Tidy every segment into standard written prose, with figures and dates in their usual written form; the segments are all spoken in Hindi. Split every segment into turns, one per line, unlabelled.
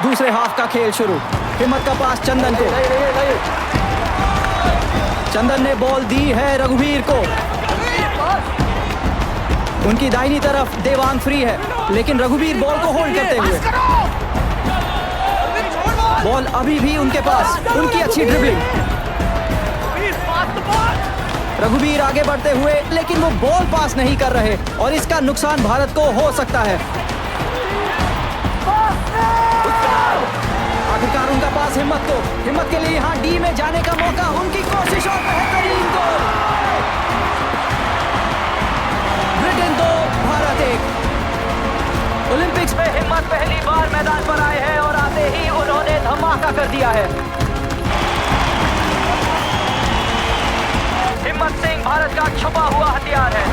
दूसरे हाफ का खेल शुरू। हिम्मत का पास चंदन को। चंदन ने बॉल दी है रघुवीर को। उनकी दाहिनी तरफ देवांग फ्री है, लेकिन रघुवीर बॉल को होल्ड करते हुए। बॉल अभी भी उनके पास। उनकी अच्छी ड्रिबलिंग। रघुवीर आगे बढ़ते हुए, लेकिन वो बॉल पास नहीं कर रहे और इसका नुकसान भारत को हो सकता है। आखिरकार उनका पास हिम्मत को। हिम्मत के लिए यहाँ डी में जाने का मौका। उनकी कोशिश और बेहतरीन गोल। ब्रिटेन 2 भारत 1। ओलंपिक्स में हिम्मत पहली बार मैदान पर आए हैं और आते ही उन्होंने धमाका कर दिया है। हिम्मत सिंह भारत का छुपा हुआ हथियार है।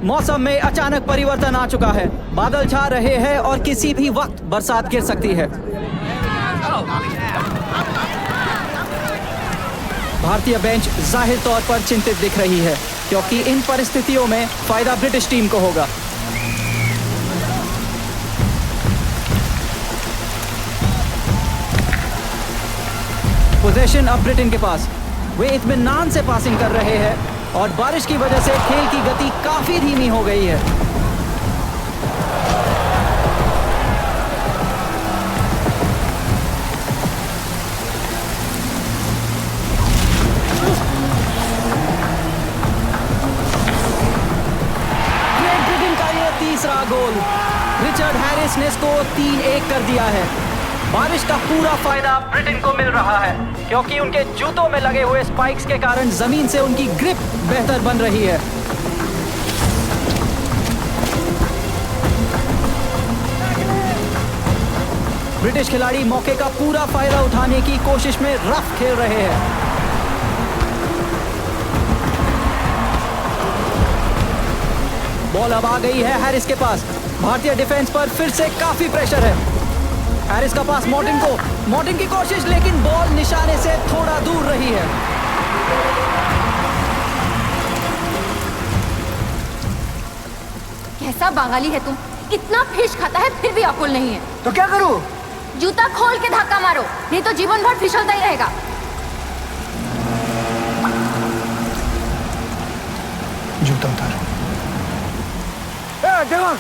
मौसम में अचानक परिवर्तन आ चुका है। बादल छा रहे हैं और किसी भी वक्त बरसात गिर सकती है। भारतीय बेंच जाहिर तौर पर चिंतित दिख रही है, क्योंकि इन परिस्थितियों में फायदा ब्रिटिश टीम को होगा। पोजीशन अब ब्रिटेन के पास। वे इत्मीनान से पासिंग कर रहे हैं और बारिश की वजह से खेल की गति काफी धीमी हो गई है। ग्रेट ब्रिटेन का ये तीसरा गोल। रिचर्ड हैरिस ने स्कोर 3-1 कर दिया है। बारिश का पूरा फायदा ब्रिटेन को मिल रहा है, क्योंकि उनके जूतों में लगे हुए स्पाइक्स के कारण जमीन से उनकी ग्रिप बेहतर बन रही है। ब्रिटिश खिलाड़ी मौके का पूरा फायदा उठाने की कोशिश में रफ खेल रहे हैं। बॉल अब आ गई है हैरिस के पास। भारतीय डिफेंस पर फिर से काफी प्रेशर है। हैरिस का पास मॉर्टिन को। मॉर्टिन की कोशिश, लेकिन बॉल निशाने से थोड़ा दूर रही है।
कैसा बंगाली है तुम? इतना फिश खाता है फिर भी अकुल नहीं है।
तो क्या करूं?
जूता खोल के धक्का मारो, नहीं तो जीवन भर फिसलता ही रहेगा।
जूता उतारो। देवांग,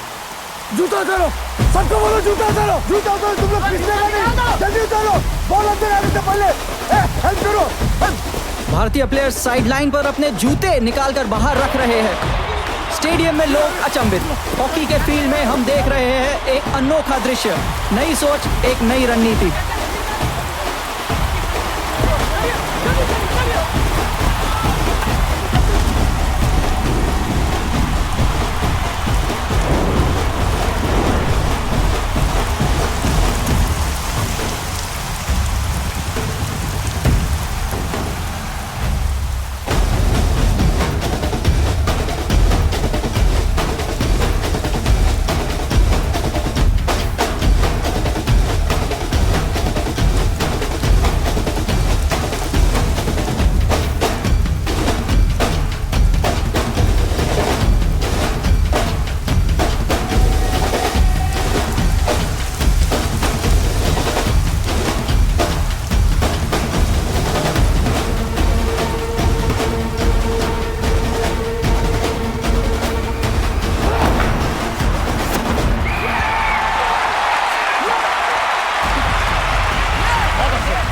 जूता उतारो। सबको बोलो जूता उतारो। जूता उतारो। तुम लोग फिसलेगा नहीं। जल्दी उतारो। बॉल अंदर आने से पहले हेल्प करो।
भारतीय प्लेयर्स साइडलाइन पर अपने जूते निकालकर बाहर रख रहे हैं। स्टेडियम में लोग अचंभित। हॉकी के फील्ड में हम देख रहे हैं एक अनोखा दृश्य। नई सोच, एक नई रणनीति।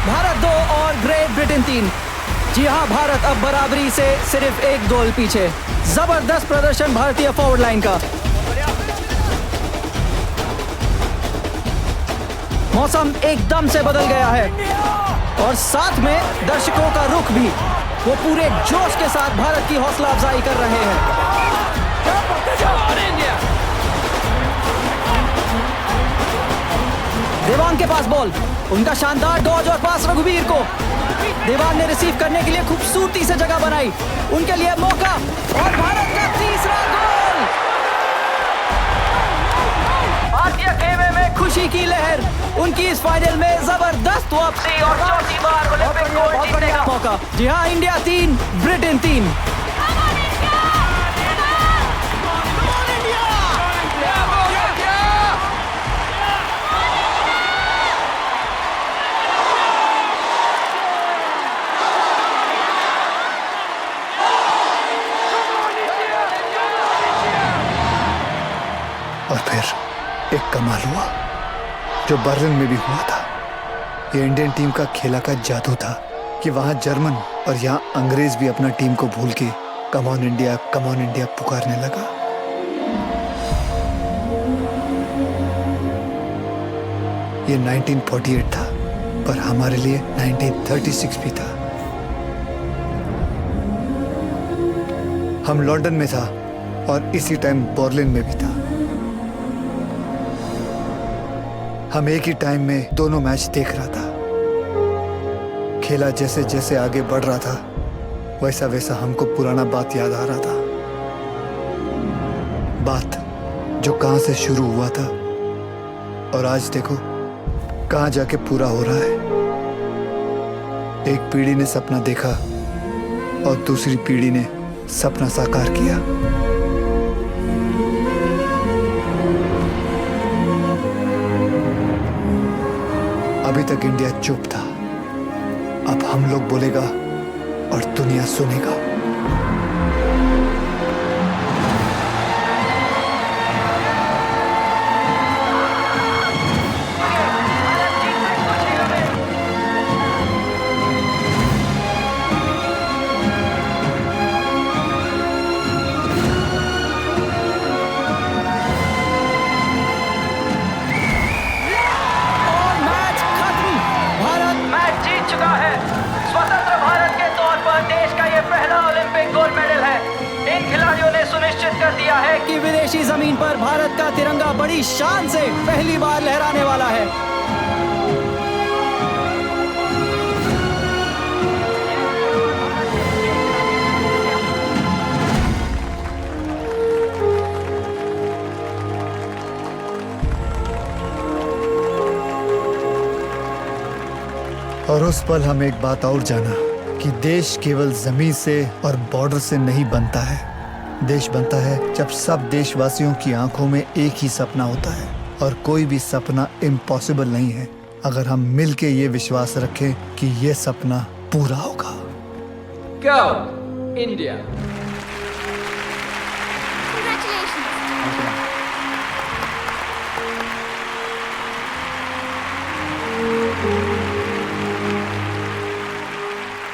भारत 2 और ग्रेट ब्रिटेन 3। जी हां, भारत अब बराबरी से सिर्फ एक गोल पीछे। जबरदस्त प्रदर्शन भारतीय फॉरवर्ड लाइन का। मौसम एकदम से बदल गया है और साथ में दर्शकों का रुख भी। वो पूरे जोश के साथ भारत की हौसला अफजाई कर रहे हैं। देवांग के पास बॉल। उनका शानदार डॉज और पास रघुवीर को। देवांग ने रिसीव करने के लिए खूबसूरती से जगह बनाई। उनके लिए मौका और भारत का तीसरा गोल। भारतीय खेमे में खुशी की लहर। उनकी इस फाइनल में जबरदस्त वापसी और चौथी बार ओलंपिक गोल्ड जीतने का मौका। जी हाँ, इंडिया 3, ब्रिटेन 3।
फिर एक कमाल हुआ जो बर्लिन में भी हुआ था। ये इंडियन टीम का खेला का जादू था कि वहां जर्मन और यहाँ अंग्रेज भी अपना टीम को भूल के कम ऑन इंडिया पुकारने लगा। ये 1948 था, पर हमारे लिए 1936 भी था। हम लंदन में था और इसी टाइम बर्लिन में भी था। हम एक ही टाइम में दोनों मैच देख रहा था। खेला जैसे जैसे आगे बढ़ रहा था वैसा वैसा हमको पुराना बात याद आ रहा था। बात जो कहां से शुरू हुआ था और आज देखो कहां जाके पूरा हो रहा है। एक पीढ़ी ने सपना देखा और दूसरी पीढ़ी ने सपना साकार किया। अभी तक इंडिया चुप था, अब हम लोग बोलेगा और दुनिया सुनेगा।
कि विदेशी जमीन पर भारत का तिरंगा बड़ी शान से पहली बार लहराने वाला है।
और उस पल हम एक बात और जाना कि देश केवल जमीन से और बॉर्डर से नहीं बनता है। देश बनता है जब सब देशवासियों की आंखों में एक ही सपना होता है, और कोई भी सपना इम्पॉसिबल नहीं है अगर हम मिलके ये विश्वास रखें कि ये सपना पूरा होगा।
Go India!
Congratulations.